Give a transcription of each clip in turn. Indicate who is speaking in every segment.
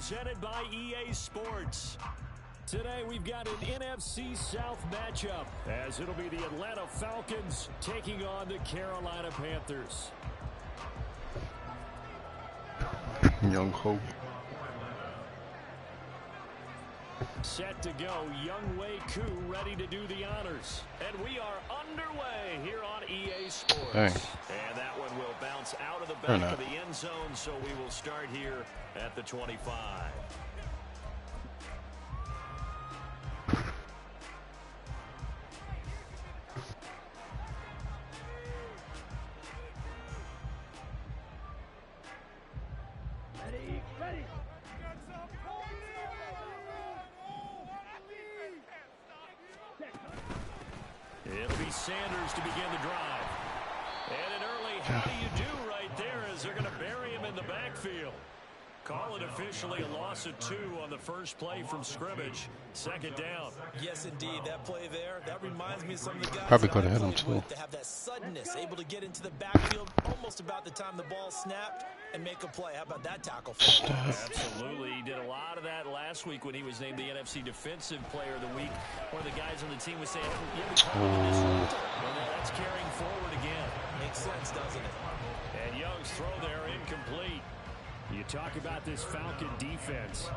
Speaker 1: presented by EA Sports. Today we've got an NFC South matchup, as it'll be the Atlanta Falcons taking on the Carolina Panthers.
Speaker 2: Young Hope.
Speaker 1: Set to go, Young Wei Koo ready to do the honors. And we are underway here on EA Sports.
Speaker 2: Dang.
Speaker 1: And that one will bounce out of the back of the end zone, so we will start here at the 25. It'll be Sanders to begin the drive. And an early how do you do right there as they're going to bury him in the backfield. Call it officially a loss of 2 on the first play from scrimmage. Second down.
Speaker 3: Yes, indeed. That play there, that reminds me of some of the guys
Speaker 2: probably could have hit him too.
Speaker 3: To have that suddenness, able to get into the backfield almost about the time the ball snapped and make a play. How about that tackle?
Speaker 1: Absolutely. He did a lot of that last week when he was named the NFC Defensive Player of the Week. One of the guys on the team was saying, well, that's carrying forward again.
Speaker 3: Makes sense, doesn't it?
Speaker 1: And Young's throw there incomplete. You talk about this Falcon defense.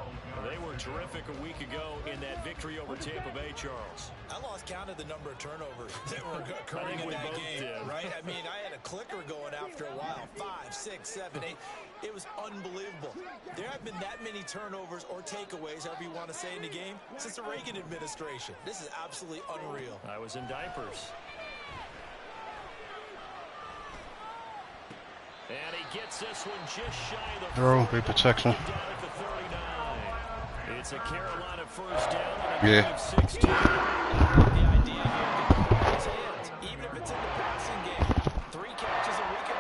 Speaker 1: They were terrific a week ago in that victory over Tampa Bay, Charles.
Speaker 3: I lost count of the number of turnovers that were occurring in that game, right? I mean, I had a clicker going after a while. 5, 6, 7, 8. It was unbelievable. There have been that many turnovers or takeaways, however you want to say, in the game since the Reagan administration. This is absolutely unreal.
Speaker 1: I was in diapers. And he gets this one just shy of the
Speaker 2: throw, great protection.
Speaker 1: It's a Carolina first down.
Speaker 2: Yeah.
Speaker 1: 16. The idea here is hands. Even if it's in the passing game. 3 catches a week ago,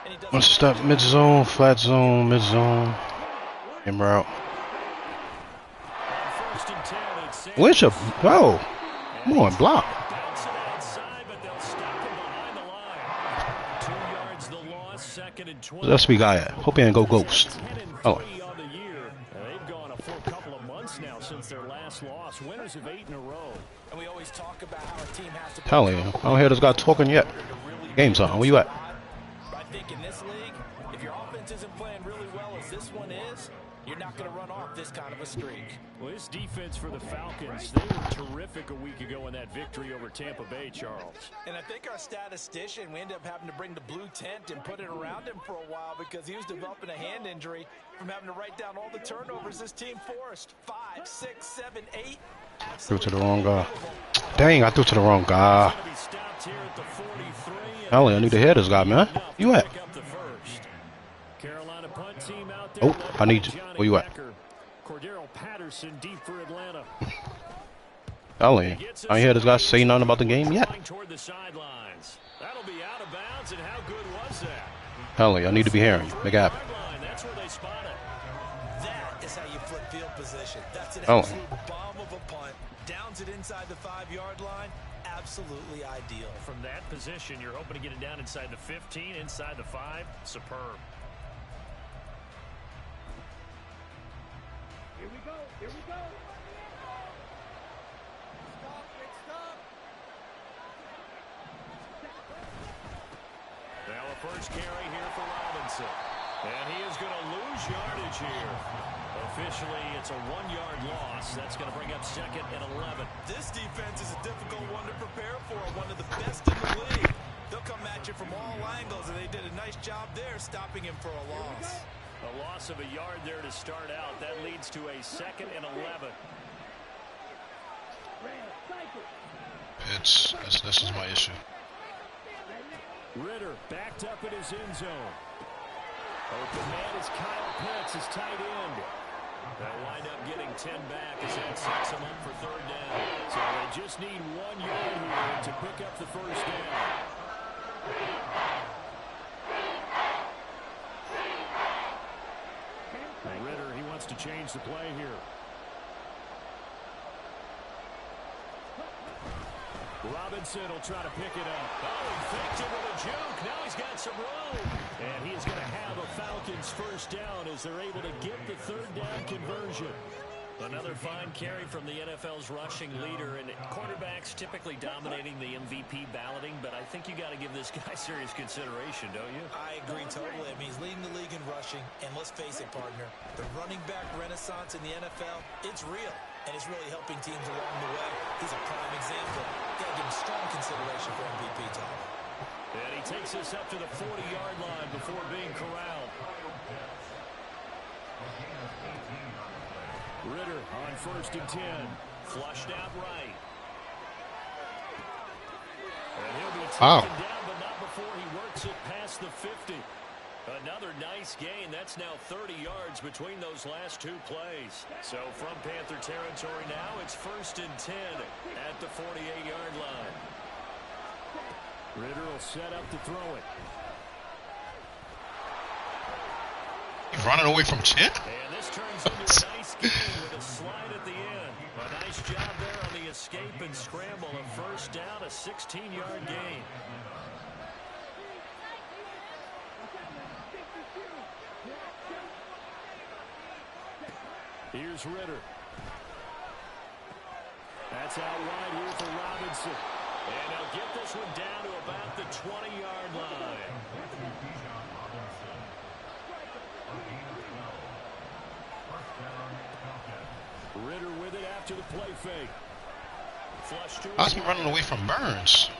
Speaker 1: and he doesn't.
Speaker 2: One step mid zone, flat zone, mid zone. Him route. Where's your come on, block. That's we got. Hope he ain't go ghost. Oh.
Speaker 1: They've gone a full couple of months now since their last loss. Winners of 8 in a row. And we always talk about how a team has to.
Speaker 2: Hell yeah. I don't hear this guy talking yet. Game's on. Where you at?
Speaker 3: I think in this league, if your offense isn't playing really well as this one is, you're not going to run off this kind of a streak.
Speaker 1: Well, this defense for the Falcons, they were terrific a week ago in that victory over Tampa Bay, Charles.
Speaker 3: And I think our statistician, we ended up having to bring the blue tent and put it around him for a while because he was developing a hand injury from having to write down all the turnovers this team forced. 5, 6, 7, 8.
Speaker 2: Threw to the wrong guy. Dang, I threw to the wrong guy. Hell yeah, I need to hear this guy, man. You at? Oh, I need you. Where you at?
Speaker 1: Patterson deep for Atlanta.
Speaker 2: Hell yeah. I ain't hear this guy say nothing about the game yet.
Speaker 1: Toward the sidelines. That'll be out of bounds, and how good was that?
Speaker 2: Hell yeah, I need to be hearing you. Make it happen.
Speaker 1: That's where they spot it.
Speaker 3: That is how you flip field position. That's an absolute bomb of a punt. Downs it inside the 5-yard line. Absolutely ideal.
Speaker 1: From that position, you're hoping to get it down inside the 15, inside the 5. Superb.
Speaker 4: Here we go. Here we go. Stop.
Speaker 1: Now a first carry here for Robinson. And he is going to lose yardage here. Officially, it's a 1-yard loss. That's going to bring up 2nd and 11.
Speaker 3: This defense is a difficult one to prepare for. One of the best in the league. They'll come at you from all angles, and they did a nice job there stopping him for a loss.
Speaker 1: A loss of a yard there to start out. That leads to a 2nd and 11.
Speaker 2: This is my issue.
Speaker 1: Ritter backed up in his end zone. Open man is Kyle Pitts, his tight end. They'll wind up getting 10 back as that sets them up for 3rd down. So they just need 1 yard here to pick up the first down. Ritter, he wants to change the play here. Robinson will try to pick it up. Oh, he faked it with a juke. Now he's got some room. And he's going to have a Falcons first down as they're able to get the third down conversion. Another fine carry from the NFL's rushing leader, and quarterbacks typically dominating the MVP balloting, but I think you got to give this guy serious consideration, don't you?
Speaker 3: I agree totally. I mean, he's leading the league in rushing, and let's face it, partner, the running back renaissance in the NFL, it's real, and it's really helping teams along the way. He's a prime example. Got to give him strong consideration for MVP time.
Speaker 1: And he takes us up to the 40-yard line before being corralled. Ritter on 1st and 10. Flushed out right. And he'll be taken down, but not before he works it past the 50. Another nice gain. That's now 30 yards between those last two plays. So from Panther territory now, it's 1st and 10 at the 48-yard line. Ritter will set up to throw it.
Speaker 2: He's running away from 10?
Speaker 1: And this turns into a nice game with a slide at the end. A nice job there on the escape and scramble. A first down, a 16-yard gain. Here's Ritter. That's out wide here for Robinson. And they'll get this one down to about the 20-yard line. Ritter with it after the play fake. Flush to
Speaker 2: How's he running away from Burns?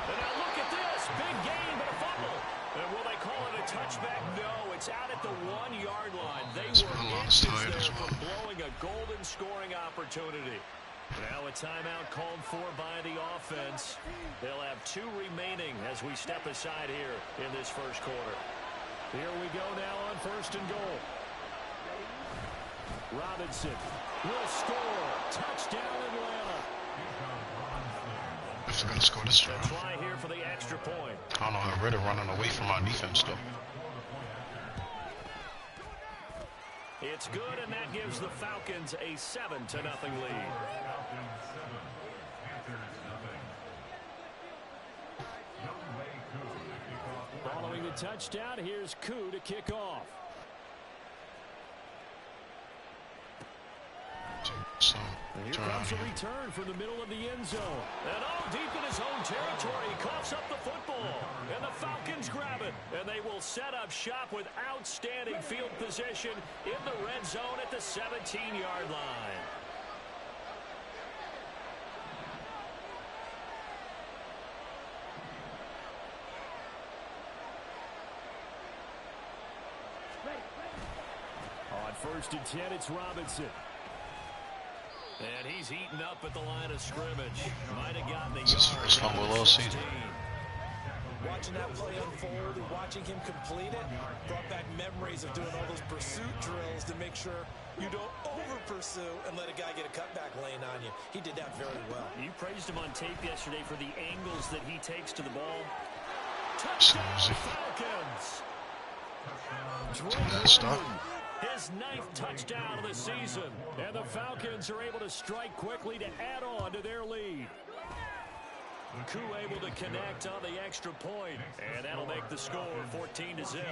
Speaker 1: And now look at this. Big gain, but a fumble. And will they call it a touchback? No, it's out at the 1-yard line. They were inches there from blowing a golden scoring opportunity. Now a timeout called for by the offense. They'll have 2 remaining as we step aside here in this first quarter. Here we go now on 1st and goal. Robinson will score. Touchdown, Atlanta.
Speaker 2: If they're going to score this drive.
Speaker 1: Try here for the extra point.
Speaker 2: I don't know how Ritter running away from our defense, though.
Speaker 1: It's good, and that gives the Falcons a 7-0 lead. Following the touchdown, here's Koo to kick off. Here comes a return from the middle of the end zone. And deep in his own territory, he coughs up the football. And the Falcons grab it. And they will set up shop with outstanding field position in the red zone at the 17-yard line. On 1st and 10, it's Robinson. And he's heating up at the line of scrimmage. Might have gotten the
Speaker 2: first fumble all season.
Speaker 3: Watching that play unfold and watching him complete it brought back memories of doing all those pursuit drills to make sure you don't over-pursue and let a guy get a cutback lane on you. He did that very well.
Speaker 1: You praised him on tape yesterday for the angles that he takes to the ball.
Speaker 2: Touchdown,
Speaker 1: Falcons. His 9th touchdown of the season. And the Falcons are able to strike quickly to add on to their lead. Koo able to connect on the extra point. And that'll make the score 14-0.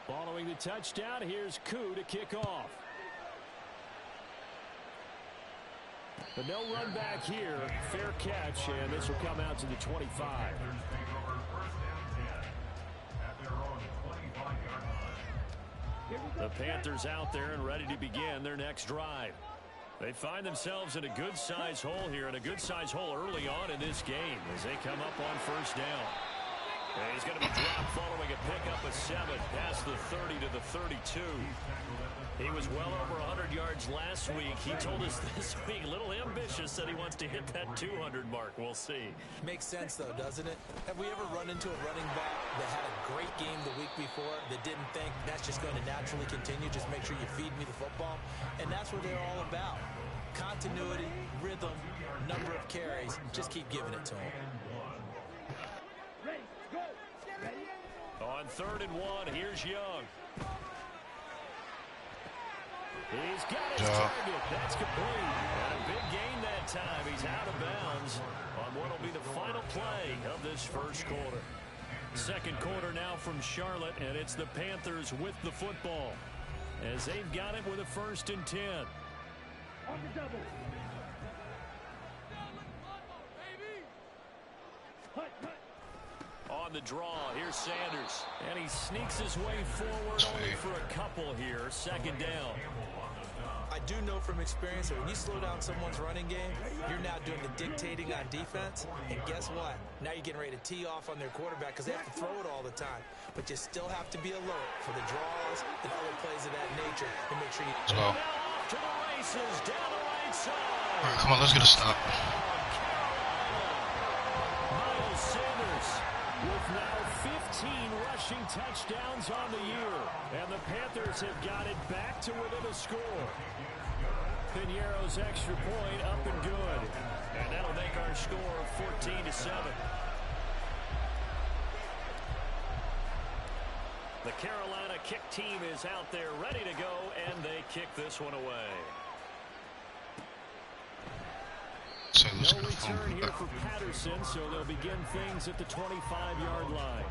Speaker 1: Following the touchdown, here's Koo to kick off. But no run back here. Fair catch, and this will come out to the 25. The Panthers out there and ready to begin their next drive. They find themselves in a good-sized hole here, and a good-sized hole early on in this game as they come up on 1st down. And he's going to be dropped following a pickup of 7 past the 30 to the 32. He was well over 100 yards last week. He told us this week, a little ambitious, that he wants to hit that 200 mark. We'll see.
Speaker 3: Makes sense, though, doesn't it? Have we ever run into a running back that had a great game the week before that didn't think that's just going to naturally continue? Just make sure you feed me the football. And that's what they're all about. Continuity, rhythm, number of carries. Just keep giving it to him. On 3rd and 1, here's Young.
Speaker 1: He's got his target. That's complete. And a big gain that time. He's out of bounds on what will be the final play of this first quarter. Second quarter now from Charlotte, and it's the Panthers with the football as they've got it with a 1st and 10.
Speaker 4: On the double.
Speaker 1: On the draw, here's Sanders. And he sneaks his way forward only for a couple here. 2nd down.
Speaker 3: I do know from experience that when you slow down someone's running game, you're now doing the dictating on defense. And guess what? Now you're getting ready to tee off on their quarterback because they have to throw it all the time. But you still have to be alert for the draws and other plays of that nature and make sure you...
Speaker 2: Let's go.
Speaker 1: Off to the races, down the right side.
Speaker 2: All right, come on, let's get a stop.
Speaker 1: Miles Sanders with now 15 rushing touchdowns on the year. And the Panthers have got it back to within a score. Piñeiro's extra point up and good. And that'll make our score 14-7. The Carolina kick team is out there ready to go, and they kick this one away.
Speaker 2: So
Speaker 1: No return here for Patterson, so they'll begin things at the 25-yard line.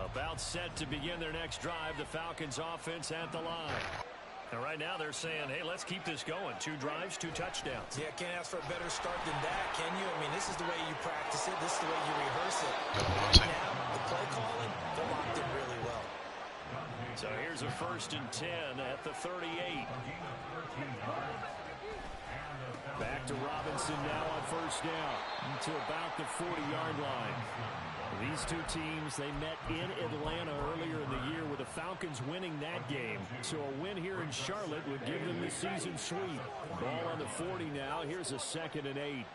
Speaker 1: About set to begin their next drive, the Falcons offense at the line. And right now they're saying, hey, let's keep this going. 2 drives, 2 touchdowns.
Speaker 3: Yeah, can't ask for a better start than that, can you? I mean, this is the way you practice it. This is the way you rehearse it. Right now, the play calling, they're locked in really well.
Speaker 1: So here's a 1st and 10 at the 38. Back to Robinson now on 1st down to about the 40-yard line. These two teams, they met in Atlanta earlier in the year with the Falcons winning that game. So a win here in Charlotte would give them the season sweep. Ball on the 40 now. Here's a 2nd and 8.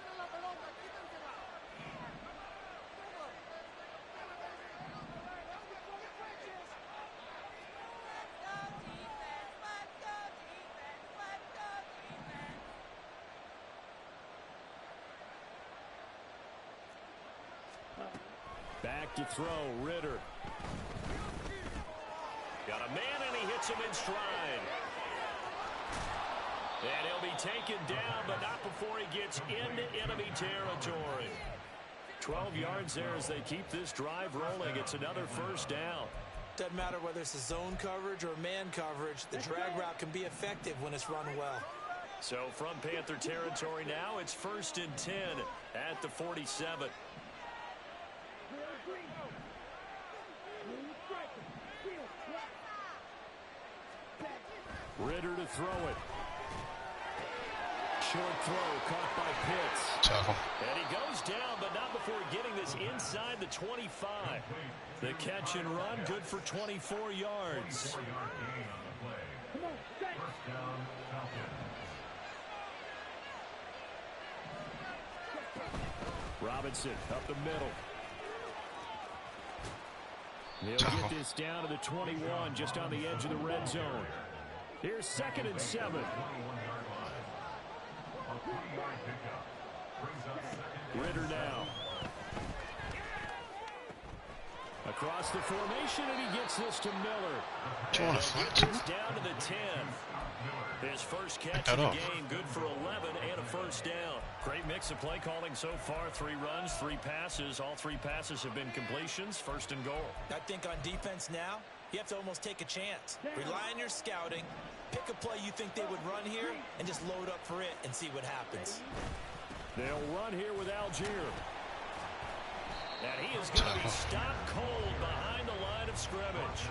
Speaker 1: Back to throw, Ritter. Got a man, and he hits him in stride. And he'll be taken down, but not before he gets into enemy territory. 12 yards there as they keep this drive rolling. It's another 1st down.
Speaker 3: Doesn't matter whether it's a zone coverage or man coverage. The drag route can be effective when it's run well.
Speaker 1: So from Panther territory now, it's 1st and 10 at the 47. Ritter to throw it. Short throw caught by Pitts.
Speaker 2: Tackle.
Speaker 1: And he goes down, but not before getting this inside the 25. The catch and run good for 24 yards. Robinson up the middle. He'll get this down to the 21, just on the edge of the red zone. Here's 2nd and 7. Ritter now. Across the formation, and he gets this to Miller. It's down to the 10. His first catch of the game, good for 11 and a 1st down. Great mix of play calling so far. 3 runs, 3 passes. All 3 passes have been completions. 1st and goal.
Speaker 3: I think on defense now, you have to almost take a chance. Rely on your scouting. Pick a play you think they would run here and just load up for it and see what happens.
Speaker 1: They'll run here with Algier. And he is going to be stopped cold behind the line of scrimmage.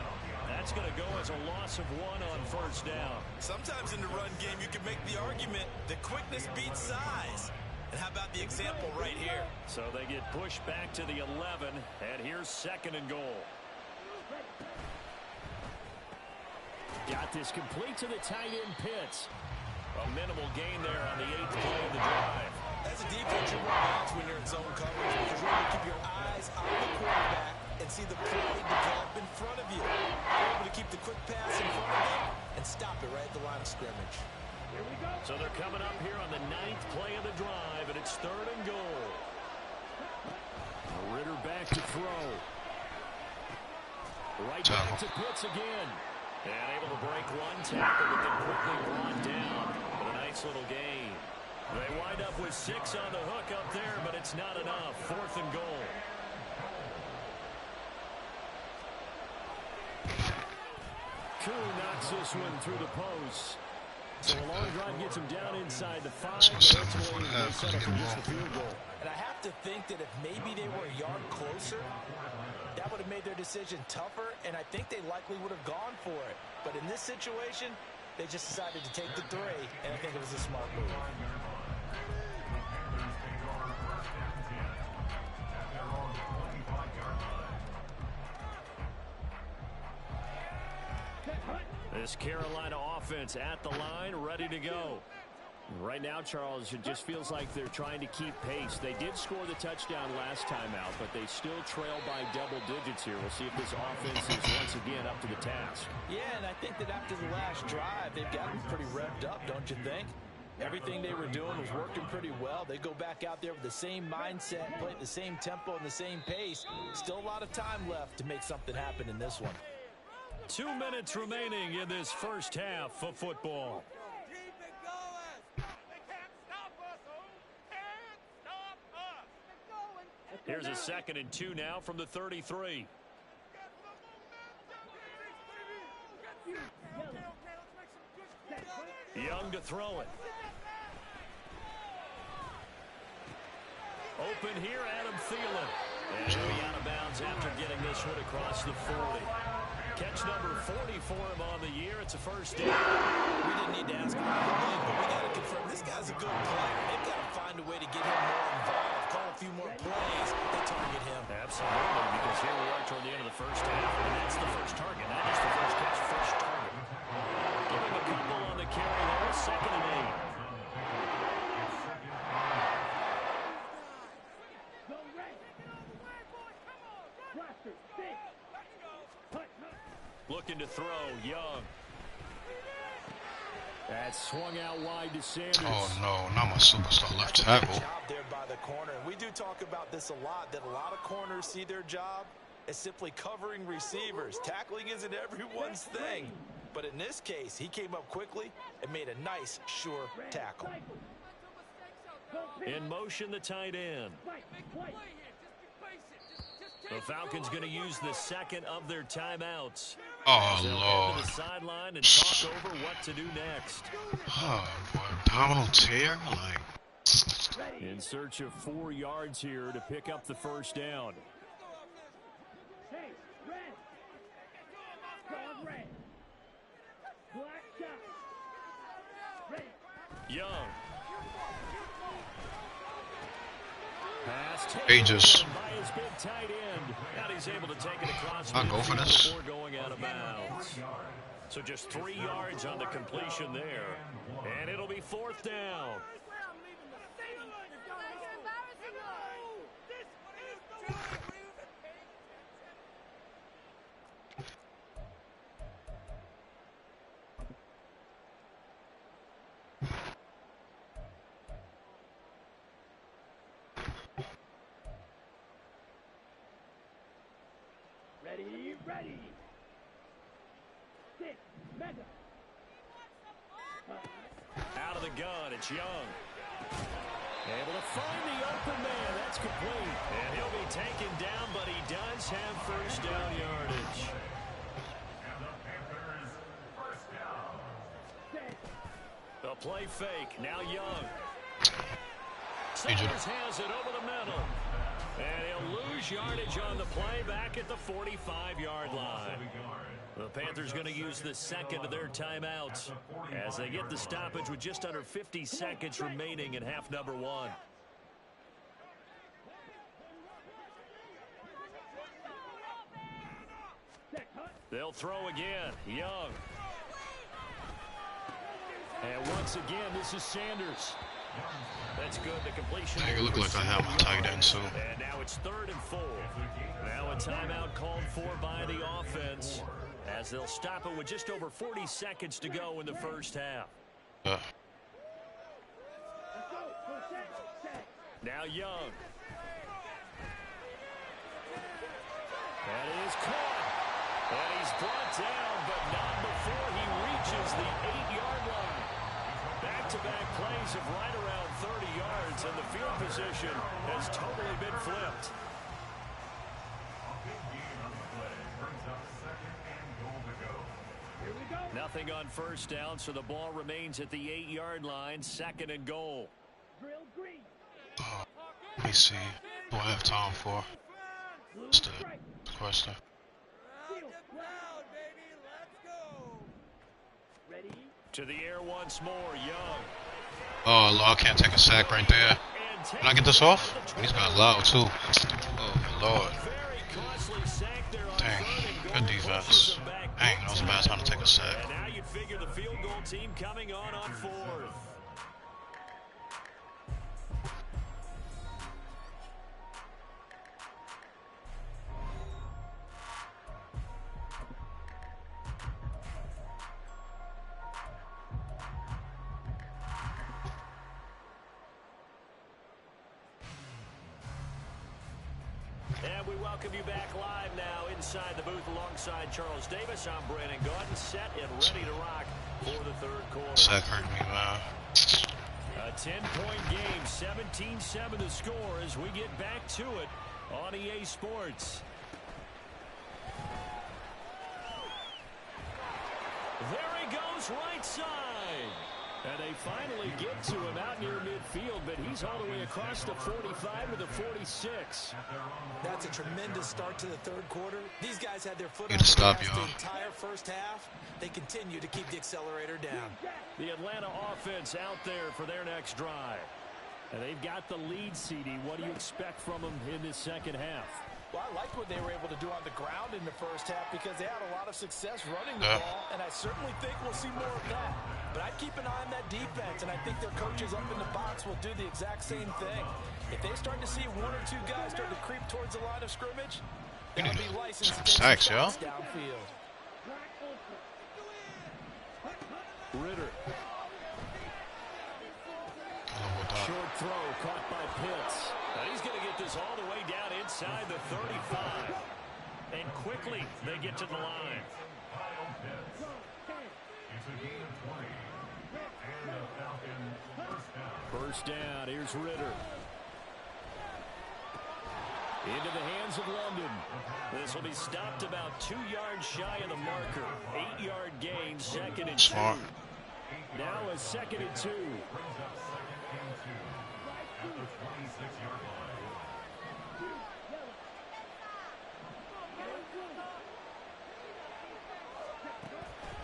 Speaker 1: That's going to go as a loss of 1 on 1st down.
Speaker 3: Sometimes in the run game, you can make the argument that quickness beats size. And how about the example right here?
Speaker 1: So they get pushed back to the 11, and here's 2nd and goal. Got this complete to the tight end Pitts. A minimal gain there on the 8th play of the drive.
Speaker 3: As a defense, you want balance when you're in zone coverage because you want to keep your eyes on the quarterback and see the play develop in front of you. You're able to keep the quick pass in front of them and stop it right at the line of scrimmage.
Speaker 1: So they're coming up here on the 9th play of the drive, and it's 3rd and goal. Ritter back to throw. Right back to Pitts again. And able to break one tackle, but then quickly brought down with a nice little gain. They wind up with 6 on the hook up there, but it's not enough. 4th and goal. Koo knocks this one through the post. So a long drive gets him down inside the 5.
Speaker 5: Let's go 7 before the half because they get
Speaker 1: Just the field goal.
Speaker 3: And I have to think that if maybe they were a yard closer, that would have made their decision tougher, and I think they likely would have gone for it. But in this situation, they just decided to take the 3, and I think it was a smart move.
Speaker 1: This Carolina offense at the line, ready to go. Right now, Charles, it just feels like they're trying to keep pace. They did score the touchdown last time out, but they still trail by double digits here. We'll see if this offense is once again up to the task.
Speaker 3: Yeah, and I think that after the last drive, they've gotten pretty revved up, don't you think? Everything they were doing was working pretty well. They go back out there with the same mindset, play at the same tempo and the same pace. Still a lot of time left to make something happen in this one.
Speaker 1: 2 minutes remaining in this first half of football. Here's a 2nd and 2 now from the 33. Young to throw it. Open here, Adam Thielen. And he'll be out of bounds after getting this one across the 40. Catch number 40 for him on the year. It's a first down.
Speaker 3: We didn't need to ask him how he did, but we got to confirm this guy's a good player. They've got to find a way to get him more involved, call a few more plays that target him.
Speaker 1: Absolutely, because here we are toward the end of the first half, and that's the first target, not just the first catch, first target. Give him a couple on the carry there, 2nd and 8. Looking to throw, Young. That's swung out wide to Sanders.
Speaker 5: Oh no, not my superstar left tackle.
Speaker 3: Good job there by the corner. We do talk about this a lot, that a lot of corners see their job as simply covering receivers. Tackling isn't everyone's thing. But in this case, he came up quickly and made a nice, sure tackle.
Speaker 1: In motion, the tight end. The Falcons going to use the 2nd of their timeouts.
Speaker 5: Oh,
Speaker 1: They'll
Speaker 5: Lord.
Speaker 1: head to the sideline and talk over what to do next.
Speaker 5: Oh, boy. Abdominal tear? Like.
Speaker 1: In search of 4 yards here to pick up the first down.
Speaker 4: Hey, red. Dog red. Black shot. Red.
Speaker 1: Young. Pass
Speaker 5: Ages.
Speaker 1: by his big tight end. And he's able to take it across
Speaker 5: I'll go for this.
Speaker 1: before going out of bounds. So just 3 yards on the completion there. And it'll be 4th down.
Speaker 4: Ready. 6, mega.
Speaker 1: Out of the gun, it's Young. Able to find the open man. That's complete. And he'll be taken down, but he does have first down yardage. The play fake. Now Young. Sanders has it over the middle. And he'll lose yardage on the play back at the 45-yard line. The Panthers going to use the 2nd of their timeouts as they get the stoppage with just under 50 seconds remaining in half number 1. They'll throw again. Young. And once again, this is Sanders. That's good. The completion.
Speaker 5: Make it look like I have my tight end, so.
Speaker 1: And now it's 3rd and 4. Now a timeout called for by the offense as they'll stop it with just over 40 seconds to go in the first half. Now Young. That is caught. And he's brought down, but not before he reaches the 8-yard line. Back-to-back plays of right around 30 yards, and the field position has totally been flipped. Nothing on first down, so the ball remains at the 8-yard line, 2nd and goal.
Speaker 4: Drill green.
Speaker 5: Let me see. What do I have time for? What's the question?
Speaker 4: Seal loud, baby. Let's go. Ready?
Speaker 1: To the air once more, Young.
Speaker 5: Oh, Lord, I can't take a sack right there. Can I get this off? These guys loud, too. Oh, Lord.
Speaker 1: Very costly sack there on
Speaker 5: Dang,
Speaker 1: 3rd and
Speaker 5: good
Speaker 1: goal.
Speaker 5: defense. Dang, that was a bad time to take a sack.
Speaker 1: And now you'd figure the field goal team coming on 4th. And we welcome you back live now inside the booth alongside Charles Davis. I'm Brandon Gaudin, set and ready to rock for the 3rd quarter.
Speaker 5: Sack hurt me, man.
Speaker 1: A 10-point game, 17-7 the score as we get back to it on EA Sports. There he goes, right side. And they finally get to him out near midfield, but he's all the way across the 45 to the 46.
Speaker 3: That's a tremendous start to the 3rd quarter. These guys had their foot
Speaker 5: Need
Speaker 3: on
Speaker 5: to
Speaker 3: the
Speaker 5: stop,
Speaker 3: gas
Speaker 5: y'all.
Speaker 3: the entire first half. They continue to keep the accelerator down.
Speaker 1: The Atlanta offense out there for their next drive. And they've got the lead, CD. What do you expect from them in this 2nd half?
Speaker 6: Well, I like what they were able to do on the ground in the first half because they had a lot of success running the ball, and I certainly think we'll see more of that. But I'd keep an eye on that defense, and I think their coaches up in the box will do the exact same thing. If they start to see 1 or 2 guys start to creep towards the line of scrimmage, they'll be licensed to take some
Speaker 5: Sacks, y'all.
Speaker 6: shots downfield.
Speaker 1: Ritter. Short throw caught by Pitts. And he's going to get this all the way down inside the 35. And quickly they get to the line. First down, here's Ritter. Into the hands of London. This will be stopped about 2 yards shy of the marker. 8-yard gain, 2nd and 2.
Speaker 5: Smart.
Speaker 1: Now a 2nd and 2.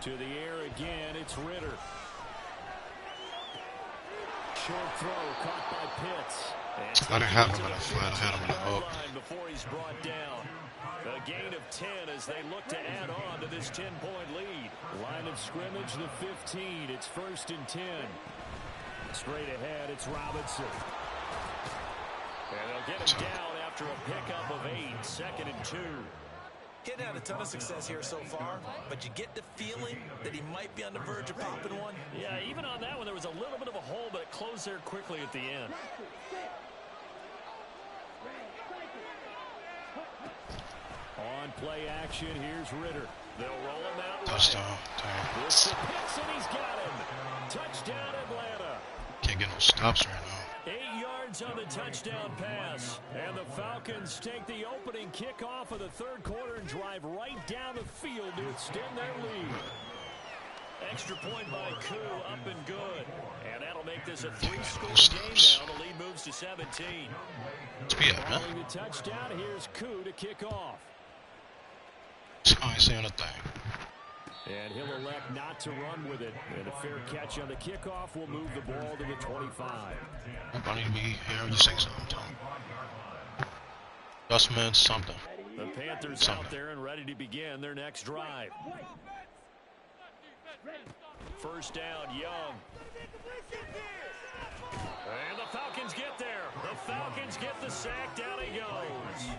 Speaker 1: To the air again, it's Ritter. Short throw caught by Pitts.
Speaker 5: I didn't have him in a flat. I had him in a hook.
Speaker 1: Before he's brought down. A gain of 10 as they look to add on to this 10-point lead. Line of scrimmage, the 15. It's 1st and 10. Straight ahead, it's Robinson. And they'll get him down after a pickup of 8. 2nd and 2.
Speaker 3: Getting had a ton of success here so far, but you get the feeling that he might be on the verge of popping one.
Speaker 1: Yeah, even on that one, there was a little bit of a hole, but it closed there quickly at the end. On play action, here's Ritter. They'll roll him out.
Speaker 5: Touchdown. Dang.
Speaker 1: This to Pitts, and he's got him. Touchdown, Atlanta.
Speaker 5: Can't get no stops right now.
Speaker 1: 8 yards on the touchdown pass. And the Falcons take the opening kickoff of the 3rd quarter and drive right down the field to extend their lead. Extra point by Koo, up and good. And that'll make this a 3-score game now. The lead moves to 17.
Speaker 5: Yeah, man.
Speaker 1: Following the touchdown, here's Koo to kick off.
Speaker 5: I ain't saying a thing.
Speaker 1: And he'll elect not to run with it. And a fair catch on the kickoff will move the ball to the 25.
Speaker 5: I need to be here. You say something, Tom. Dustman, something.
Speaker 1: The Panthers out there and ready to begin their next drive. First down, Young. And the Falcons get there. The Falcons get the sack. Down he goes.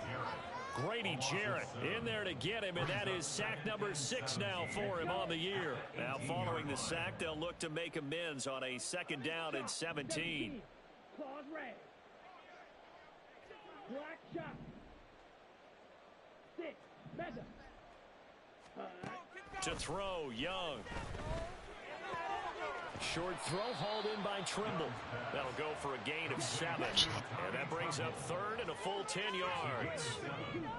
Speaker 1: Grady Jarrett in there to get him, and that is sack number 6 now for him on the year. Now following the sack, they'll look to make amends on a 2nd down and 17.
Speaker 4: Claws red. Black shot. 6. Meza.
Speaker 1: To throw, Young. Short throw hauled in by Trimble. That'll go for a gain of 7. And that brings up third and a full 10 yards.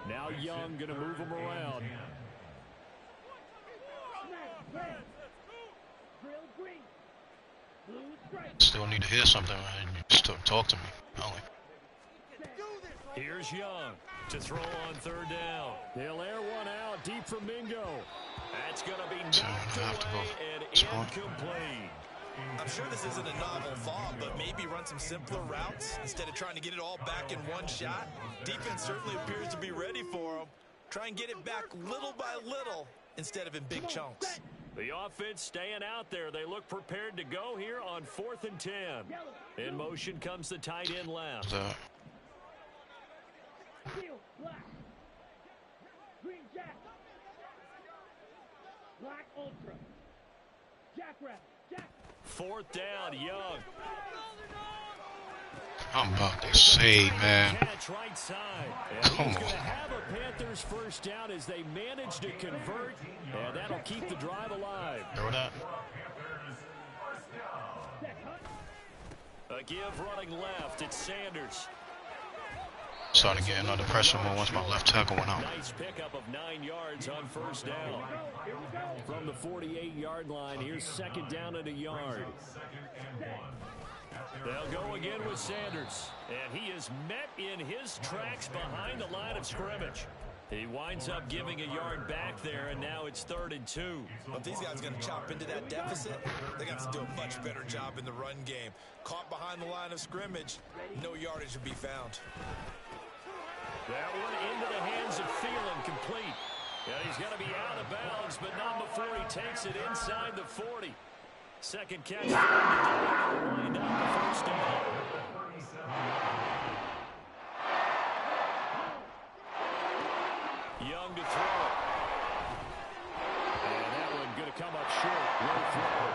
Speaker 1: Now Young going to move him around.
Speaker 5: Still need to hear something, man. You still talk to me. Only.
Speaker 1: Here's Young to throw on third down. They'll air one out deep from Mingo. That's going to be knocked away and incomplete.
Speaker 3: I'm sure this isn't a novel thought, but maybe run some simpler routes instead of trying to get it all back in one shot. Defense certainly appears to be ready for them. Try and get it back little by little instead of in big chunks.
Speaker 1: The offense staying out there. They look prepared to go here on 4th and 10. In motion comes the tight end left.
Speaker 4: Black. Green Jack. Black Ultra. Jackrabbit. Jack.
Speaker 1: 4th down, Young.
Speaker 5: I'm about to say, man.
Speaker 1: Catch right side. And
Speaker 5: Come
Speaker 1: he's
Speaker 5: on.
Speaker 1: going to have a Panthers first down as they manage to convert, and that'll keep the drive alive.
Speaker 5: Throw that.
Speaker 1: A give running left. It's Sanders.
Speaker 5: Started getting under pressure more once my left tackle went out.
Speaker 1: Nice pickup of 9 yards on first down. From the 48-yard line, here's 2nd down and a yard. They'll go again with Sanders. And he is met in his tracks behind the line of scrimmage. He winds up giving a yard back there, and now it's 3rd and 2.
Speaker 3: Well, if these guys are going to chop into that deficit, they got to do a much better job in the run game. Caught behind the line of scrimmage, no yardage would be found.
Speaker 1: That one into the hands of Thielen, complete. Yeah, he's going to be out of bounds, but not before he takes it inside the 40. Second catch for him to wind up the first down. Young to throw. And that one going to come up short. Low throw.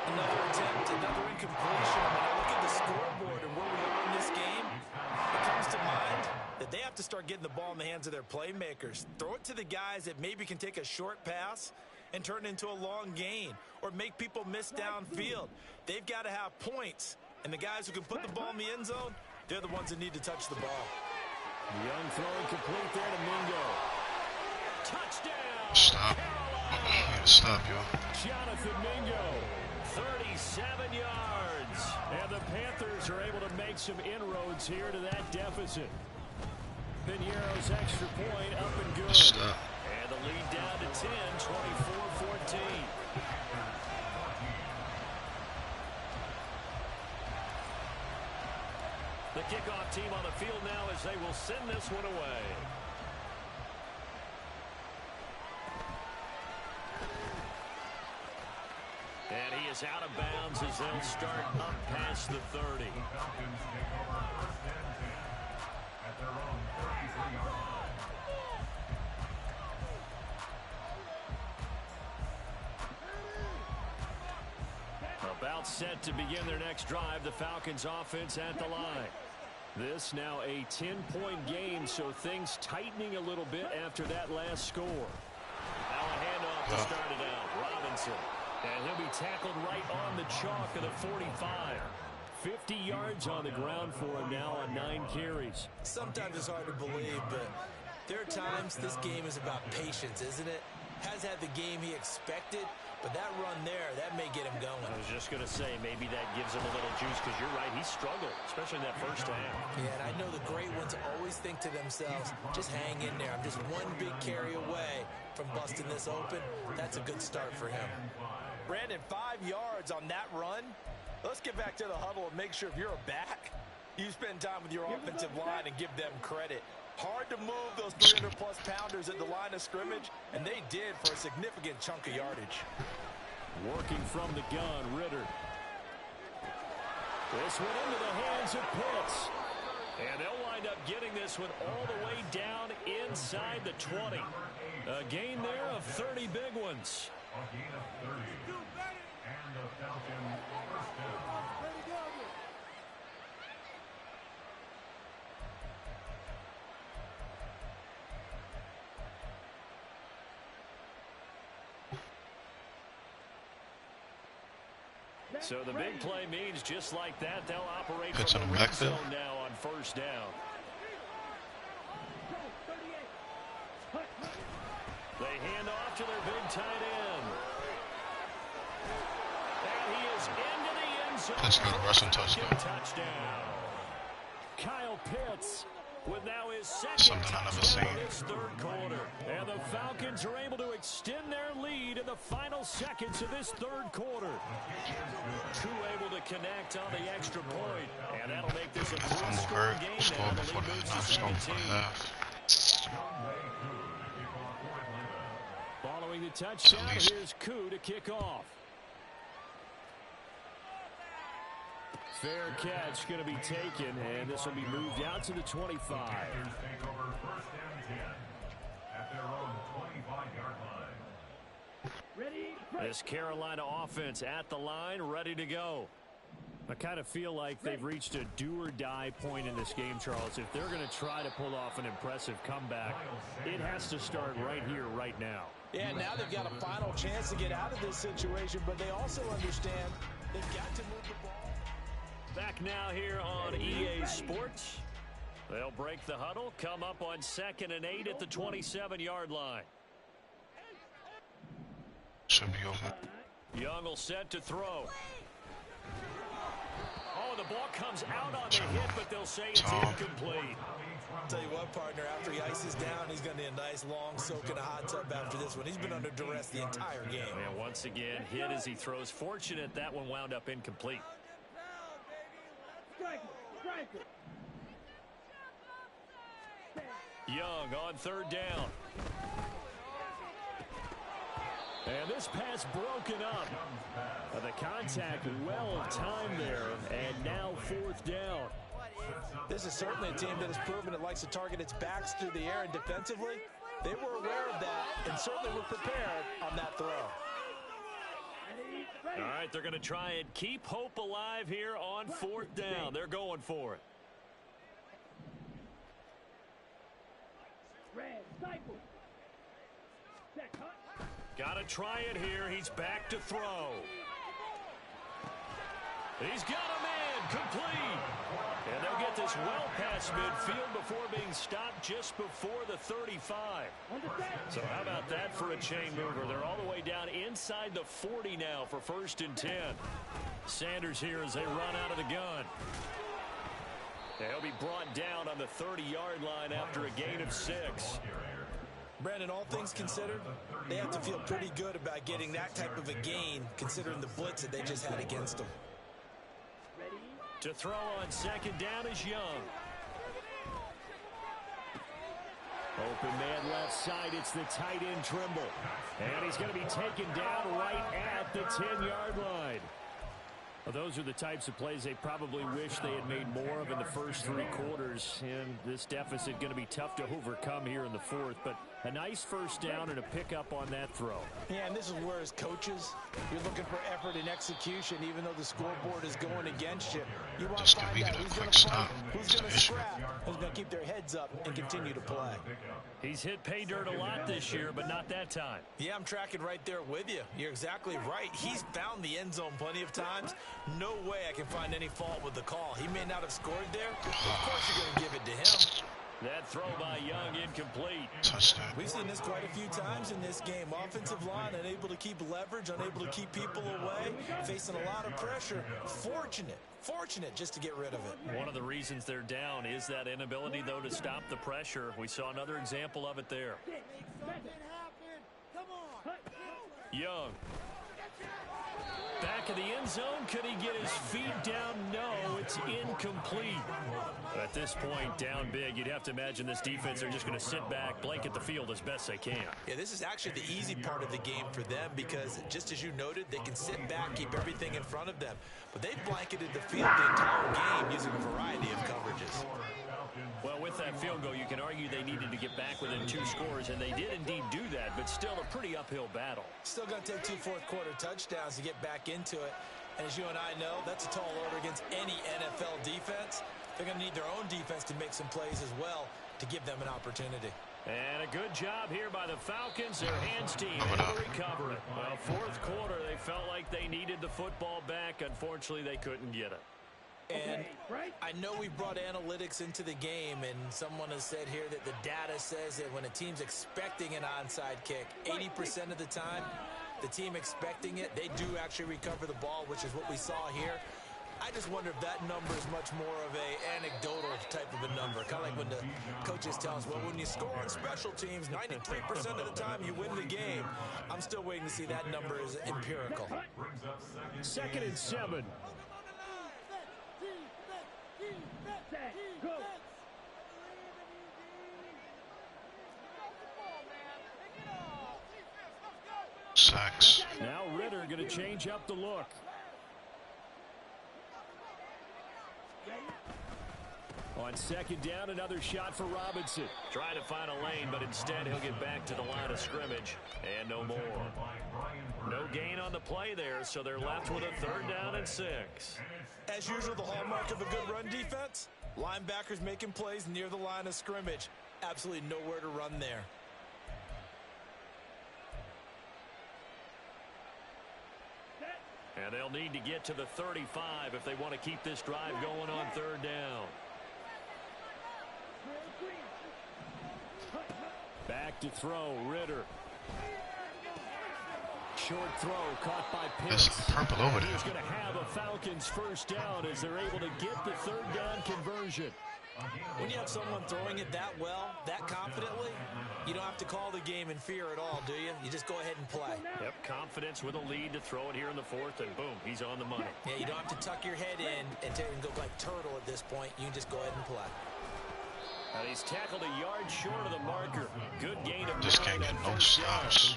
Speaker 3: Another attempt, another incompletion. When I look at the scoreboard and where we are in this game, it comes to mind that they have to start getting the ball in the hands of their playmakers. Throw it to the guys that maybe can take a short pass and turn it into a long gain or make people miss downfield. They've got to have points, and the guys who can put the ball in the end zone, they're the ones that need to touch the ball.
Speaker 1: Young throwing complete there to Mingo. Touchdown!
Speaker 5: Stop. You gotta stop, yo.
Speaker 1: Jonathan Mingo, 37 yards. And the Panthers are able to make some inroads here to that deficit. Piñeiro's extra point up and good.
Speaker 5: Stop.
Speaker 1: And the lead down to 10, 24-14. The kickoff team on the field now as they will send this one away. And he is out of bounds as they'll start up past the 30. About set to begin their next drive, the Falcons offense at the line. This now a 10-point game, so things tightening a little bit after that last score. Now a handoff to start it out. Robinson. And he'll be tackled right on the chalk of the 45. 50 yards on the ground for him now on 9 carries.
Speaker 3: Sometimes it's hard to believe, but there are times this game is about patience, isn't it? Has had the game he expected, but that run there, that may get him going.
Speaker 1: I was just going to say, maybe that gives him a little juice, because you're right, he struggled, especially in that first half.
Speaker 3: Yeah, and I know the great ones always think to themselves, just hang in there. I'm just one big carry away from busting this open. That's a good start for him. Brandon, 5 yards on that run. Let's get back to the huddle and make sure if you're a back, you spend time with your offensive line and give them credit. Hard to move those 300-plus pounders at the line of scrimmage, and they did for a significant chunk of yardage.
Speaker 1: Working from the gun, Ritter. This one into the hands of Pitts. And they'll wind up getting this one all the way down inside the 20. A gain there of 30 big ones. So the big play means just like that, they'll operate
Speaker 5: Hits
Speaker 1: from
Speaker 5: in
Speaker 1: the
Speaker 5: the
Speaker 1: red
Speaker 5: backfield.
Speaker 1: zone now on first down. They hand off to their big tight end. And he is into the end zone.
Speaker 5: Let's go to rushing touchdown.
Speaker 1: Touchdown. Kyle Pitts with now his second
Speaker 5: Something I've never
Speaker 1: touchdown
Speaker 5: seen.
Speaker 1: in this third quarter. And the Falcons are able to extend their lead in the final seconds of this third quarter. Two able to connect on the extra point. And that'll make this a
Speaker 5: Fumble
Speaker 1: three-score
Speaker 5: hurt.
Speaker 1: game
Speaker 5: Score
Speaker 1: now. The
Speaker 5: before
Speaker 1: lead
Speaker 5: the
Speaker 1: moves to
Speaker 5: knife. Score before the
Speaker 1: 17.
Speaker 5: half.
Speaker 1: Following the touchdown, here's Koo to kick off. Fair catch going to be taken, and this will be moved out to the 25. This Carolina offense at the line, ready to go. I kind of feel like they've reached a do-or-die point in this game, Charles. If they're going to try to pull off an impressive comeback, it has to start right here, right now.
Speaker 6: Yeah, now they've got a final chance to get out of this situation, but they also understand they've got to move the ball.
Speaker 1: Back now here on EA Sports. They'll break the huddle, come up on 2nd and 8 at the 27-yard line.
Speaker 5: Should be over.
Speaker 1: Young will set to throw. Oh, the ball comes out on the hit, but they'll say it's incomplete.
Speaker 3: I'll tell you what, partner, after he ices down, he's going to need a nice long soak in a hot tub after this one. He's been under duress the entire game.
Speaker 1: And once again, hit as he throws. Fortunate that one wound up incomplete. Young on 3rd down. And this pass broken up. The contact well timed there, and now 4th down.
Speaker 6: This is certainly a team that has proven it likes to target its backs through the air, and defensively, they were aware of that and certainly were prepared on that throw.
Speaker 1: All right, they're going to try and keep hope alive here on 4th down. They're going for it. Got to try it here. He's back to throw. He's got a man complete. And they'll get this well past midfield before being stopped just before the 35. So how about that for a chain mover? They're all the way down inside the 40 now for 1st and 10. Sanders here as they run out of the gun. They'll be brought down on the 30-yard line after a gain of 6.
Speaker 3: Brandon, all things considered, they have to feel pretty good about getting that type of a gain, considering the blitz that they just had against them.
Speaker 1: To throw on 2nd down is Young. Open man left side. It's the tight end Trimble. And he's going to be taken down right at the 10-yard line. Well, those are the types of plays they probably wish they had made more of in the first 3 quarters. And this deficit going to be tough to overcome here in the 4th. But a nice 1st down and a pickup on that throw.
Speaker 6: Yeah, and this is where as coaches, you're looking for effort and execution, even though the scoreboard is going against you. You want to find out who's going to fight, who's going to scrap, who's going to keep their heads up and continue to play.
Speaker 1: He's hit pay dirt a lot this year, but not that time.
Speaker 3: Yeah, I'm tracking right there with you. You're exactly right. He's found the end zone plenty of times. No way I can find any fault with the call. He may not have scored there. Of course you're going to give it to him.
Speaker 1: That throw by Young incomplete.
Speaker 5: Touchdown.
Speaker 3: We've seen this quite a few times in this game. Offensive line unable to keep leverage, unable to keep people away, facing a lot of pressure. Fortunate just to get rid of it.
Speaker 1: One of the reasons they're down is that inability, though, to stop the pressure. We saw another example of it there. Young. Back of the end zone. Could he get his feet down? No, it's incomplete. At this point, down big, you'd have to imagine this defense are just going to sit back, blanket the field as best they can.
Speaker 3: Yeah, this is actually the easy part of the game for them because, just as you noted, they can sit back, keep everything in front of them. But they've blanketed the field the entire game using a variety of coverages.
Speaker 1: Well, with that field goal, you can argue they needed to get back within 2 scores, and they did indeed do that, but still a pretty uphill battle.
Speaker 3: Still going to take 2 fourth-quarter touchdowns to get back into it. And as you and I know, that's a tall order against any NFL defense. They're going to need their own defense to make some plays as well to give them an opportunity.
Speaker 1: And a good job here by the Falcons. Their hands team able to recover it. Well, fourth quarter, they felt like they needed the football back. Unfortunately, they couldn't get it.
Speaker 3: And I know we brought analytics into the game, and someone has said here that the data says that when a team's expecting an onside kick, 80% of the time, the team expecting it, they do actually recover the ball, which is what we saw here. I just wonder if that number is much more of a anecdotal type of a number. Kind of like when the coaches tell us, well, when you score on special teams, 93% of the time you win the game. I'm still waiting to see that number is empirical.
Speaker 1: 2nd and 7.
Speaker 5: Sacks.
Speaker 1: Now Ritter going to change up the look. On 2nd down, another shot for Robinson. Trying to find a lane, but instead he'll get back to the line of scrimmage. And no more. No gain on the play there, so they're left with a 3rd down and 6.
Speaker 3: As usual, the hallmark of a good run defense, linebackers making plays near the line of scrimmage. Absolutely nowhere to run there.
Speaker 1: And they'll need to get to the 35 if they want to keep this drive going on 3rd down. Back to throw, Ritter. Short throw caught by Pitts.
Speaker 5: There's purple over there.
Speaker 1: He's going to have a Falcons 1st down as they're able to get the 3rd down conversion.
Speaker 3: When you have someone throwing it that well, that confidently, you don't have to call the game in fear at all, do you? You just go ahead and play.
Speaker 1: Yep, confidence with a lead to throw it here in the 4th, and boom, he's on the money.
Speaker 3: Yeah, you don't have to tuck your head in and go like turtle at this point. You can just go ahead and play.
Speaker 1: And he's tackled a yard short of the marker. Good gain of
Speaker 5: Just can't get no stops.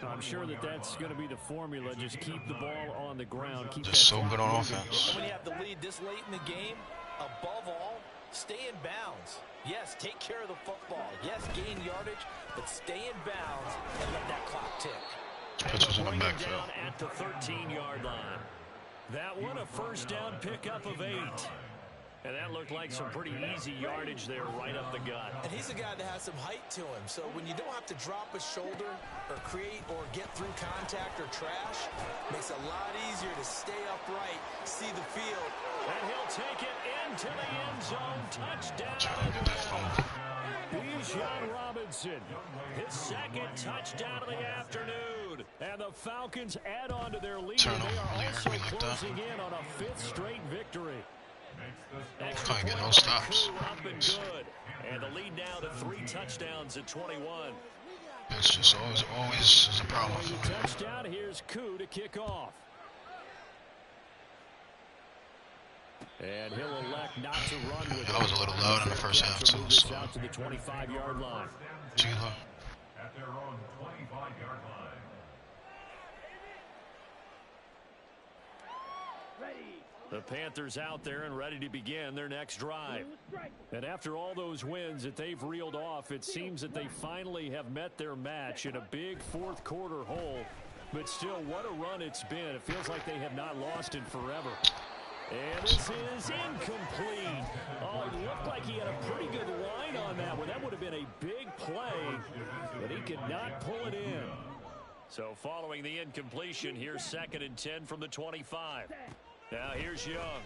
Speaker 1: I'm sure that's going to be the formula. Just keep the ball on the ground. Keep
Speaker 5: Just so good on offense.
Speaker 3: When you have the lead this late in the game, above all, stay in bounds. Yes, take care of the football. Yes, gain yardage, but stay in bounds and let that clock tick.
Speaker 5: Pitch was in the backfield.
Speaker 1: Down at the 13-yard line. That one a 1st down pickup of 8. And that looked like some pretty easy yardage there right up the gut.
Speaker 3: And he's a guy that has some height to him. So when you don't have to drop a shoulder or create or get through contact or trash, makes it a lot easier to stay upright, see the field.
Speaker 1: And he'll take it into the end zone. Touchdown.
Speaker 5: Trying to get that fumble.
Speaker 1: Bijan Robinson, his 2nd touchdown of the afternoon. And the Falcons add on to their lead.
Speaker 5: Turnover,
Speaker 1: They are also
Speaker 5: like that.
Speaker 1: closing in on a 5th straight victory.
Speaker 5: Can't get no stops.
Speaker 1: Up and good. And the lead now to 3 touchdowns at 21.
Speaker 5: It's just always is a problem for me.
Speaker 1: Touchdown. Here's Koo to kick off. And he'll elect not to run with
Speaker 5: That was a little loud in the first half too. So.
Speaker 1: out to the 25-yard line.
Speaker 5: Gila.
Speaker 7: At their own 25-yard line.
Speaker 1: The Panthers out there and ready to begin their next drive. And after all those wins that they've reeled off, it seems that they finally have met their match in a big 4th quarter hole. But still, what a run it's been. It feels like they have not lost in forever. And this is incomplete. Oh, it looked like he had a pretty good line on that one. That would have been a big play, but he could not pull it in. So following the incompletion, here's 2nd and 10 from the 25. Now here's Young.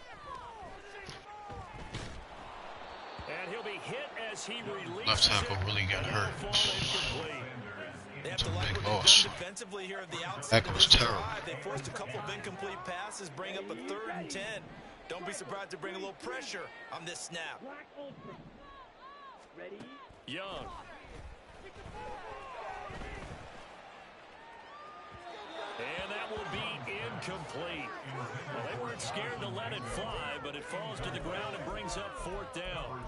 Speaker 1: And he'll be hit as he releases
Speaker 5: Left tackle really got hurt.
Speaker 3: They have to like
Speaker 5: Big
Speaker 3: what
Speaker 5: loss.
Speaker 3: they've done defensively here at the outside.
Speaker 5: That was terrible.
Speaker 3: They forced a couple of incomplete passes, bring up a 3rd and 10. Don't be surprised to bring a little pressure on this snap.
Speaker 1: Young. And that will be incomplete. Well, they weren't scared to let it fly, but it falls to the ground and brings up 4th down.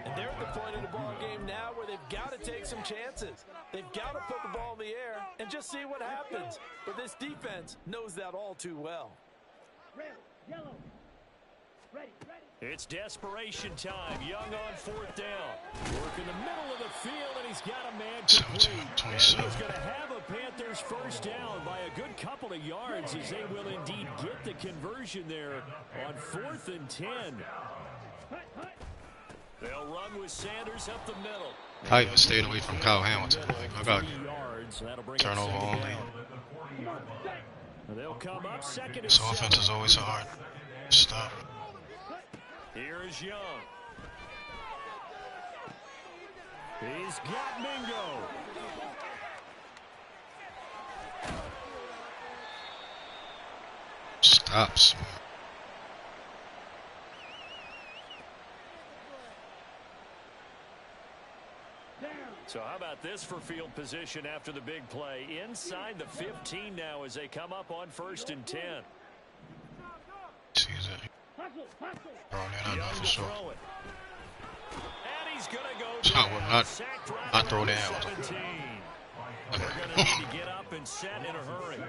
Speaker 6: And they're at the point of the ball game now where they've got to take some chances. They've got to put the ball in the air and just see what happens. But this defense knows that all too well.
Speaker 4: Red, yellow. Ready, ready.
Speaker 1: It's desperation time. Young on 4th down. Work in the middle of the field, and he's got a man complete.
Speaker 5: 17-27.
Speaker 1: He's going to have a Panthers 1st down by a good couple of yards as they will indeed get the conversion there on 4th and 10. They'll run with Sanders up the middle.
Speaker 5: I even stayed away from Kyle Hamilton. Like, I got turnover only.
Speaker 1: They'll come up second and
Speaker 5: This offense is always hard. Stop.
Speaker 1: Here is Young. He's got Mingo.
Speaker 5: Stops.
Speaker 1: So how about this for field position after the big play? Inside the 15 now as they come up on 1st and 10.
Speaker 5: See it. Throwing in, I know for sure.
Speaker 1: And he's gonna go
Speaker 5: So I would not throw down.
Speaker 1: They're gonna need to get up and set in a hurry.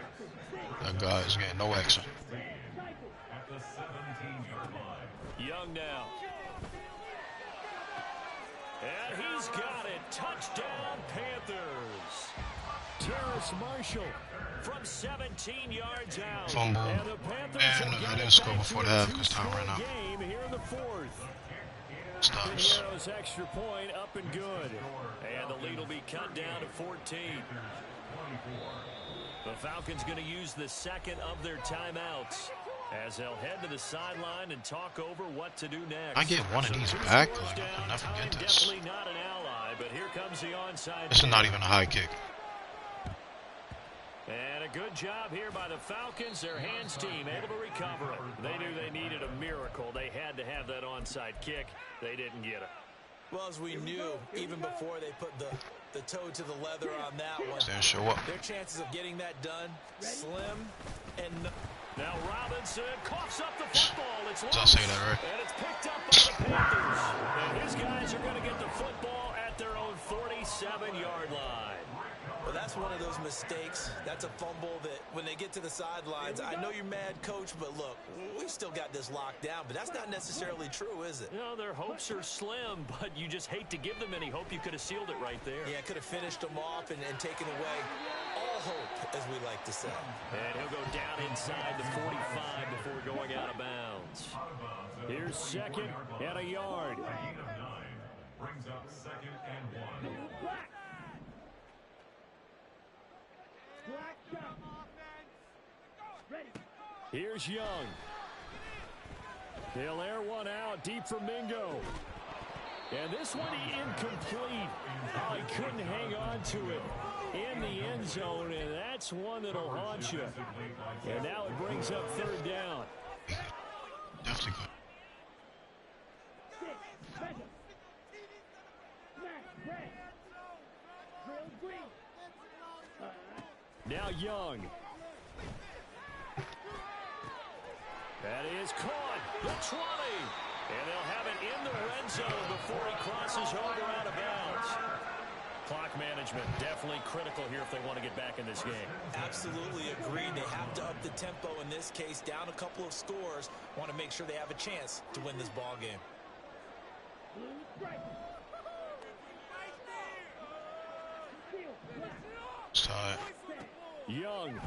Speaker 5: That guy is getting no action.
Speaker 7: At the 17-yard line.
Speaker 1: Young now. And he's got it. Touchdown, Panthers. Terrace Marshall from 17 yards out.
Speaker 5: Fumble.
Speaker 1: And the Panthers
Speaker 5: And I didn't score before the half because time ran out.
Speaker 1: Game here in the 4th.
Speaker 5: Stops.
Speaker 1: Pinero's extra point up and good. And the lead will be cut down to 14. The Falcons going to use the second of their timeouts as they'll head to the sideline and talk over what to do next.
Speaker 5: I get one of these back. Like, I can never get this.
Speaker 1: Definitely not an ally, but here comes the onside.
Speaker 5: This is not even a high kick.
Speaker 1: And a good job here by the Falcons. Their hands team able to recover it. They knew they needed a miracle. They had to have that onside kick. They didn't get it.
Speaker 3: Well, as we knew, even before they put the toe to the leather on that one,
Speaker 5: Didn't show up.
Speaker 3: their chances of getting that done, slim and...
Speaker 1: Now Robinson coughs up the football. It's
Speaker 5: Did I say that right?
Speaker 1: And it's picked up by the Panthers. And his guys are going to get the football at their own 47-yard line.
Speaker 3: Well, that's one of those mistakes. That's a fumble that when they get to the sidelines, I know you're mad, Coach, but look, we still got this locked down. But that's not necessarily true, is it?
Speaker 1: You know, their hopes are slim, but you just hate to give them any hope. You could have sealed it right there.
Speaker 3: Yeah, could have finished them off and taken away all hope, as we like to say.
Speaker 1: And he'll go down inside the 45 before going out of bounds. Here's second and a yard.
Speaker 7: Brings up 2nd and 1.
Speaker 1: Here's Young. He'll air one out deep for Mingo. And this one incomplete. Oh, he couldn't hang on to it in the end zone, and that's one that'll haunt you. And now it brings up 3rd down.
Speaker 5: Definitely good.
Speaker 1: Now Young. That is caught. The 20. And they'll have it in the red zone before he crosses over out of bounds. Clock management definitely critical here if they want to get back in this game.
Speaker 3: Absolutely agreed. They have to up the tempo in this case, down a couple of scores. Want to make sure they have a chance to win this ball game.
Speaker 5: It's tight.
Speaker 1: Young.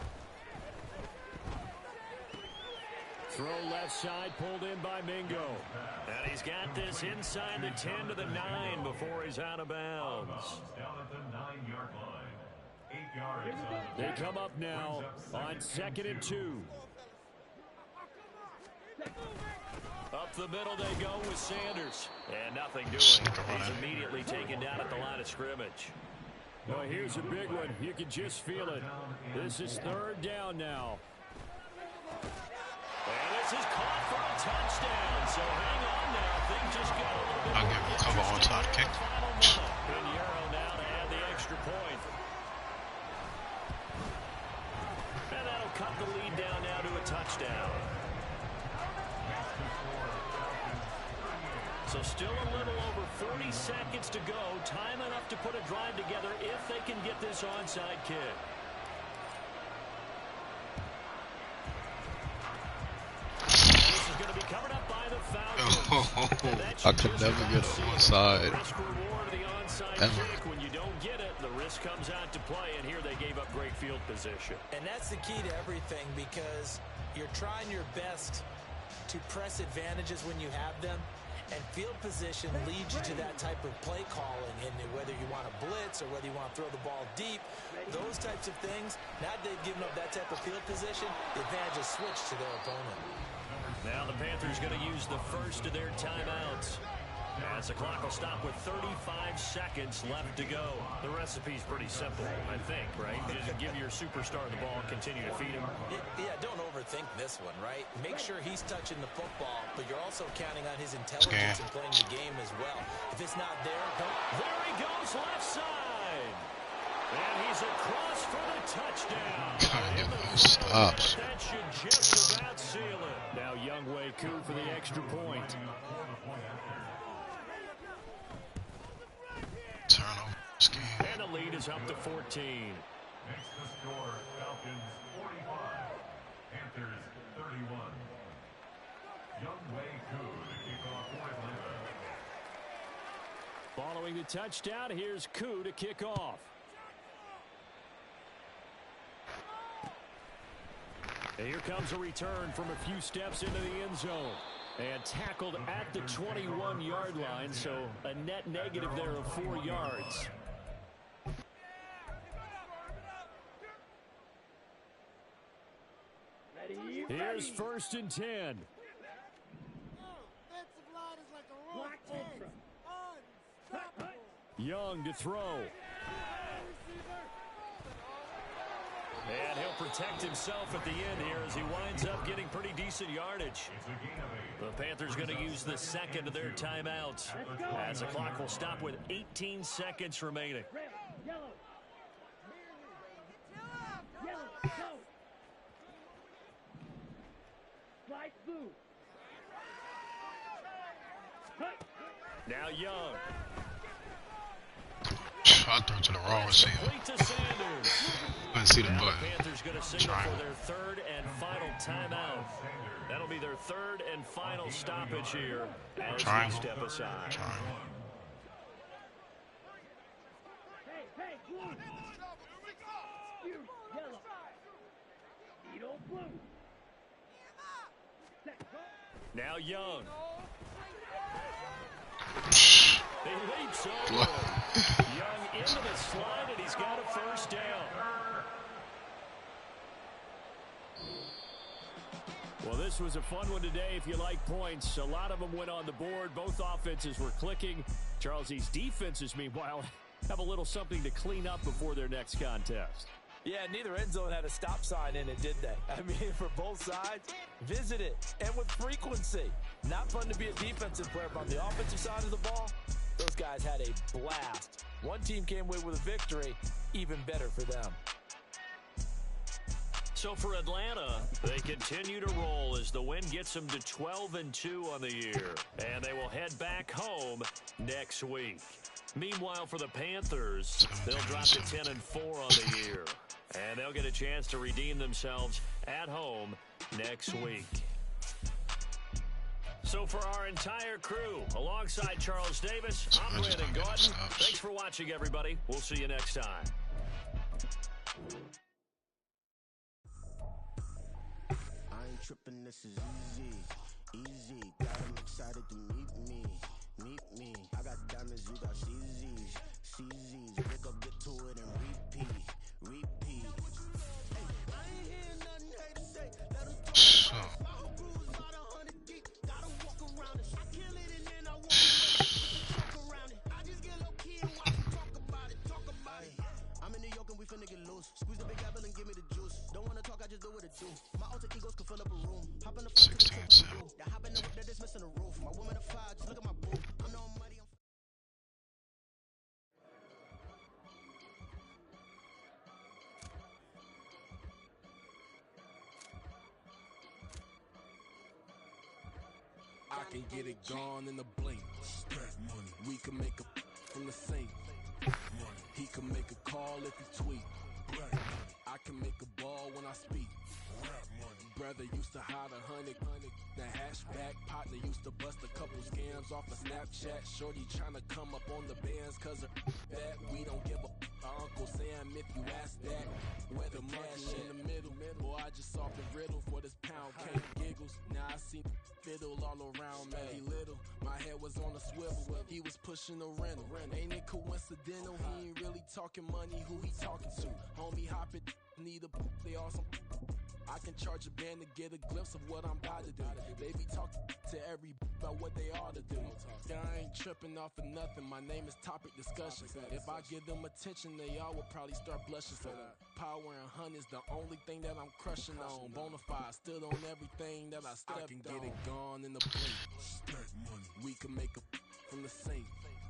Speaker 1: Throw left side, pulled in by Mingo. And he's got this inside the 10 to the 9 before he's out of bounds.
Speaker 7: Down at the 9-yard line. 8 yards.
Speaker 1: They come up now on 2nd and 2. Up the middle they go with Sanders. And nothing doing. He's immediately taken down at the line of scrimmage. Well, here's a big one. You can just feel it. This is 3rd down now. And this is caught for a touchdown. So hang on now. Things just got a little bit.
Speaker 5: I'll give him cover onside kick.
Speaker 1: Pineiro now to add the extra point. And that'll cut the lead down now to a touchdown. So still a little over 40 seconds to go. Time enough to put a drive together if they can get this onside kick. This is going to be covered up by the Falcons.
Speaker 5: I could never get on onside.
Speaker 1: Risk reward of the onside
Speaker 5: Ever.
Speaker 1: kick. When you don't get it, the risk comes out to play, and here they gave up great field position.
Speaker 3: And that's the key to everything, because you're trying your best to press advantages when you have them,
Speaker 6: And field position leads you to that type of play calling, and whether you want to blitz or whether you want to throw the ball deep, those types of things, now that they've given up that type of field position, the advantage is switched to their opponent.
Speaker 1: Now the Panthers going to use the first of their timeouts, as the clock will stop with 35 seconds left to go. The recipe's pretty simple, I think, right? Just give your superstar the ball, continue to feed him.
Speaker 6: Yeah, don't overthink this one, right? Make sure he's touching the football, but you're also counting on his intelligence in playing the game as well. If it's not there, don't...
Speaker 1: There he goes, left side. And he's across for the touchdown.
Speaker 5: Stops.
Speaker 1: That should just about seal it. Now Younghoe Koo for the extra point.
Speaker 5: Turnover.
Speaker 1: And the lead is up to 14.
Speaker 7: Next to score, Falcons 45, Panthers 31. Younghoe Koo to kick off for Atlanta.
Speaker 1: Following the touchdown, here's Koo to kick off. And here comes a return from a few steps into the end zone. And tackled at the 21-yard line, so a net negative there of 4 yards. Here's 1st and 10. Young to throw. And he'll protect himself at the end here as he winds up getting pretty decent yardage. The Panthers going to use the second of their timeouts, as the clock will stop with 18 seconds remaining. Now Young.
Speaker 5: I threw to the wrong receiver. Couldn't see the button.
Speaker 1: Panthers going to signal for their 3rd and final timeout. That'll be their 3rd and final stoppage here as we step aside.
Speaker 5: Triangle.
Speaker 1: Now Young. He leaps over. Young into the slide, and he's got a 1st down. Well, this was a fun one today if you like points. A lot of them went on the board. Both offenses were clicking. Charles, these defenses, meanwhile, have a little something to clean up before their next contest.
Speaker 6: Yeah, neither end zone had a stop sign in it, did they? I mean, for both sides, visit it, and with frequency. Not fun to be a defensive player, but on the offensive side of the ball, those guys had a blast. One team came away with a victory, even better for them.
Speaker 1: So for Atlanta, they continue to roll as the win gets them to 12-2 on the year, and they will head back home next week. Meanwhile, for the Panthers, they'll drop to 10-4 on the year, and they'll get a chance to redeem themselves at home next week. So for our entire crew, alongside Charles Davis, I'm Brandon Gordon. Thanks for watching, everybody. We'll see you next time.
Speaker 8: I ain't tripping, this is easy, easy. Got 'em excited to meet me. I got diamonds, you got CZs, CZs. Wake up, get to it, and repeat. Hey, I ain't hear nothing hate to say. Let 'em talk. My whole crew is about 100 deep. Gotta walk around it. I kill it and then I walk around it. I just get low key and watch them talk about it. I'm in New York and we finna get loose. Squeeze the big apple and give me the juice. Don't wanna talk, I just do what it do. My alter egos can fill up a room. Hop in the front to the trip. That hop in the whip, that is missing the roof. My woman a fire, just look at my boo. I'm no money.
Speaker 9: I can get it gone in a blink. Stack money. We can make a from the sink. Money. He can make a call if he tweet. Black money. I can make a ball when I speak. Rap money. Brother used to hide 100. The hashback partner used to bust a couple scams off of Snapchat. Shorty tryna come up on the bands cause of that. We don't give a Uncle Sam if you ask that. Where the cash in the middle. Boy, I just solved the riddle for this pound cake giggles. Now I see fiddle all around me. He little, my head was on a swivel. He was pushing a rental. Ain't it coincidental? He ain't really talking money. Who he talking to? Homie, hop it. Need a they awesome. I can charge a band to get a glimpse of what I'm about to do. They be talking to every about what they ought to do. I ain't tripping off of nothing. My name is topic discussion. If I give them attention, they all will probably start blushing. Power and hunt is the only thing that I'm crushing on. Bonafide, stood on everything that I stepped on. I can get it gone in the blink. We can make a from the sink.